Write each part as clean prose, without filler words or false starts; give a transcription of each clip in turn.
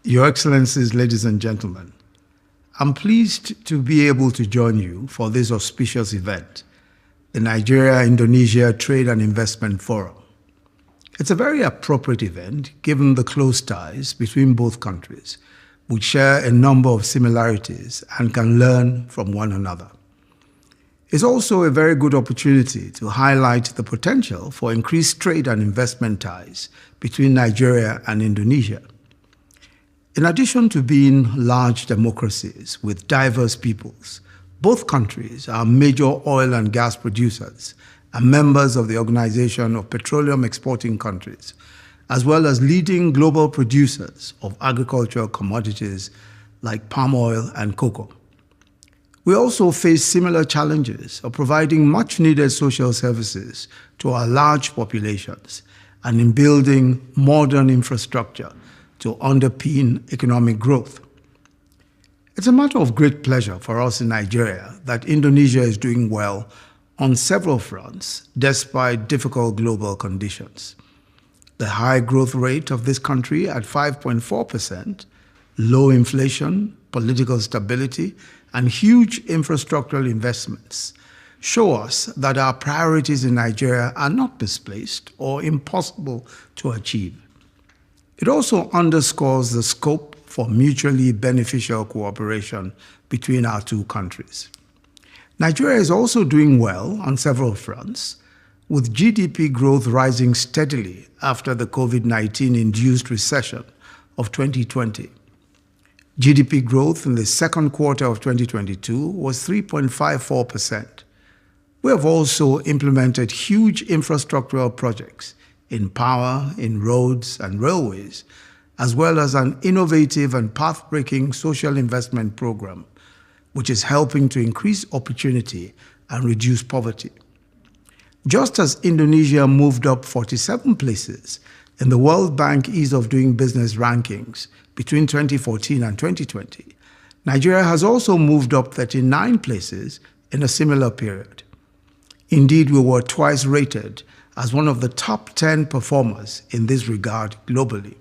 Your Excellencies, ladies and gentlemen, I'm pleased to be able to join you for this auspicious event, the Nigeria-Indonesia Trade and Investment Forum. It's a very appropriate event given the close ties between both countries, which share a number of similarities and can learn from one another. It's also a very good opportunity to highlight the potential for increased trade and investment ties between Nigeria and Indonesia. In addition to being large democracies with diverse peoples, both countries are major oil and gas producers and members of the Organization of Petroleum Exporting Countries, as well as leading global producers of agricultural commodities like palm oil and cocoa. We also face similar challenges of providing much-needed social services to our large populations and in building modern infrastructure to underpin economic growth. It's a matter of great pleasure for us in Nigeria that Indonesia is doing well on several fronts despite difficult global conditions. The high growth rate of this country at 5.4%, low inflation, political stability, and huge infrastructural investments show us that our priorities in Nigeria are not misplaced or impossible to achieve. It also underscores the scope for mutually beneficial cooperation between our two countries. Nigeria is also doing well on several fronts, with GDP growth rising steadily after the COVID-19-induced recession of 2020. GDP growth in the second quarter of 2022 was 3.54%. We have also implemented huge infrastructural projects in power, in roads and railways, as well as an innovative and path-breaking social investment program, which is helping to increase opportunity and reduce poverty. Just as Indonesia moved up 47 places in the World Bank Ease of Doing Business rankings between 2014 and 2020, Nigeria has also moved up 39 places in a similar period. Indeed, we were twice rated as one of the top 10 performers in this regard globally.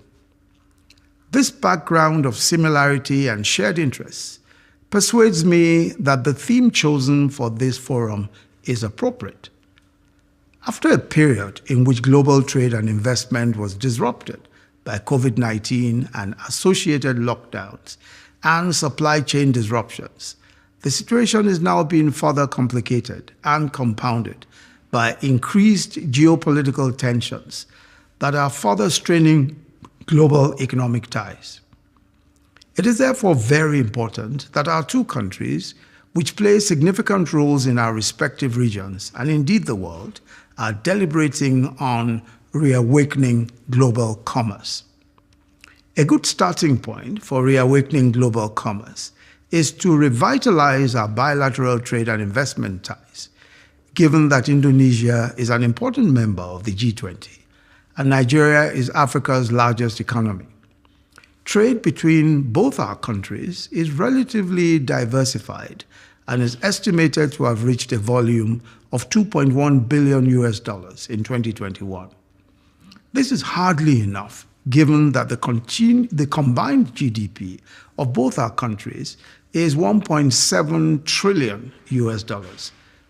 This background of similarity and shared interests persuades me that the theme chosen for this forum is appropriate. After a period in which global trade and investment was disrupted by COVID-19 and associated lockdowns and supply chain disruptions, the situation is now being further complicated and compounded by increased geopolitical tensions that are further straining global economic ties. It is therefore very important that our two countries, which play significant roles in our respective regions and indeed the world, are deliberating on reawakening global commerce. A good starting point for reawakening global commerce is to revitalize our bilateral trade and investment ties, given that Indonesia is an important member of the G20 and Nigeria is Africa's largest economy. Trade between both our countries is relatively diversified and is estimated to have reached a volume of $2.1 billion in 2021. This is hardly enough, given that the combined GDP of both our countries is $1.7 trillion,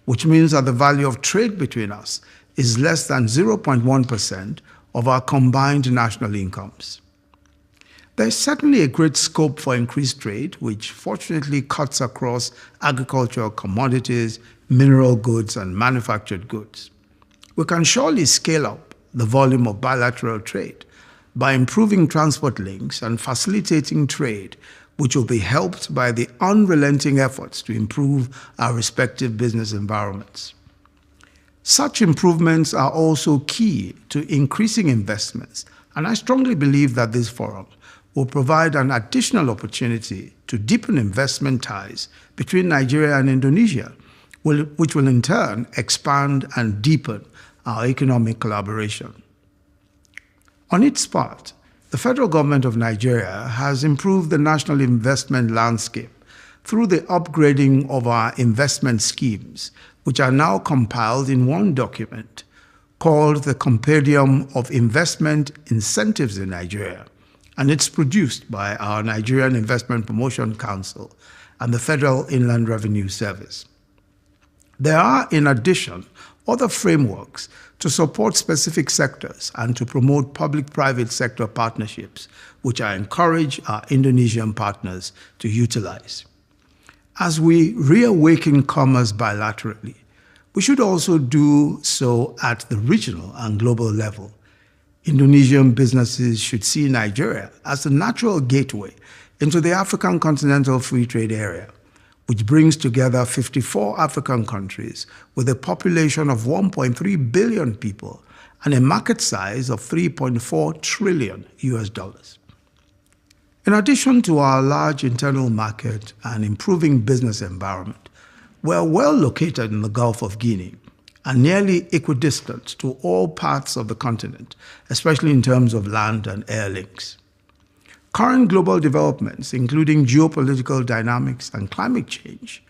which means that the value of trade between us is less than 0.1% of our combined national incomes. There is certainly a great scope for increased trade, which fortunately cuts across agricultural commodities, mineral goods, and manufactured goods. We can surely scale up the volume of bilateral trade by improving transport links and facilitating trade, which will be helped by the unrelenting efforts to improve our respective business environments. Such improvements are also key to increasing investments, and I strongly believe that this forum will provide an additional opportunity to deepen investment ties between Nigeria and Indonesia, which will in turn expand and deepen our economic collaboration. On its part, the federal government of Nigeria has improved the national investment landscape through the upgrading of our investment schemes, which are now compiled in one document called the Compendium of Investment Incentives in Nigeria, and it's produced by our Nigerian Investment Promotion Council and the Federal Inland Revenue Service. There are, in addition, other frameworks to support specific sectors and to promote public-private sector partnerships, which I encourage our Indonesian partners to utilize. As we reawaken commerce bilaterally, we should also do so at the regional and global level. Indonesian businesses should see Nigeria as the natural gateway into the African Continental Free Trade Area, which brings together 54 African countries with a population of 1.3 billion people and a market size of $3.4 trillion. In addition to our large internal market and improving business environment, we are well located in the Gulf of Guinea and nearly equidistant to all parts of the continent, especially in terms of land and air links. Current global developments, including geopolitical dynamics and climate change,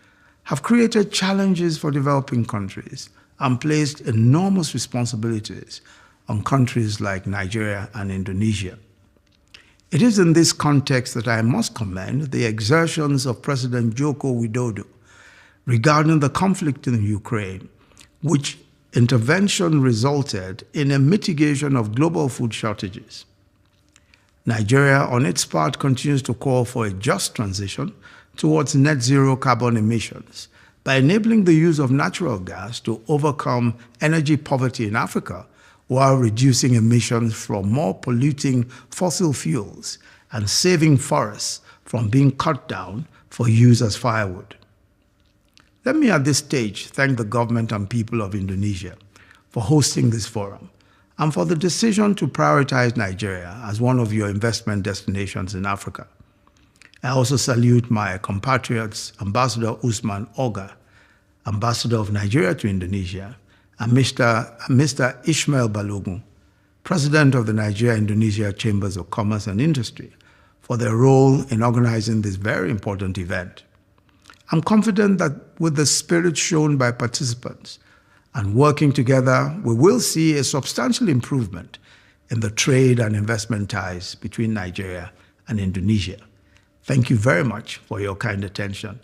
have created challenges for developing countries and placed enormous responsibilities on countries like Nigeria and Indonesia. It is in this context that I must commend the exertions of President Joko Widodo regarding the conflict in Ukraine, which intervention resulted in a mitigation of global food shortages. Nigeria, on its part, continues to call for a just transition towards net zero carbon emissions by enabling the use of natural gas to overcome energy poverty in Africa while reducing emissions from more polluting fossil fuels and saving forests from being cut down for use as firewood. Let me at this stage thank the government and people of Indonesia for hosting this forum and for the decision to prioritize Nigeria as one of your investment destinations in Africa. I also salute my compatriots, Ambassador Usman Oga, Ambassador of Nigeria to Indonesia, and Mr. Ishmael Balogun, President of the Nigeria-Indonesia Chambers of Commerce and Industry, for their role in organizing this very important event. I'm confident that with the spirit shown by participants and working together, we will see a substantial improvement in the trade and investment ties between Nigeria and Indonesia. Thank you very much for your kind attention.